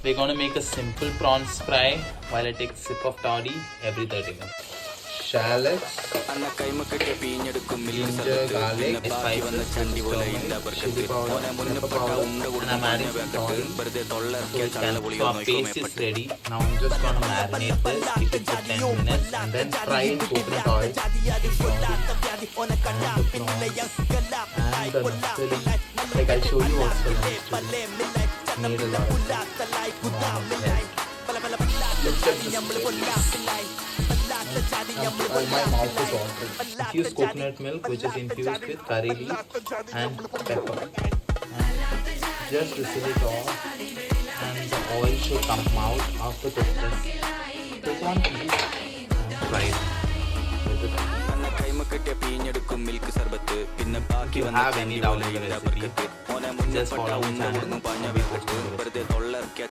We're gonna make a simple prawns fry while I take a sip of toddy every 30 minutes. Shallots, ginger, garlic, spices, chili powder, pepper powder, and I'm adding some oil. So our paste is ready. Now I'm just gonna marinate this, keep it for 10 minutes, and then fry in coconut oil. And the chili, like I'll show you also. Made a lot of let's get this. My mouth is watering. Infuse coconut milk, which is infused with curry leaf and pepper. And just whistle it off, and the oil should come out after cooking. Take one piece and fry it. If you have any doubt in the recipe, just follow the channel.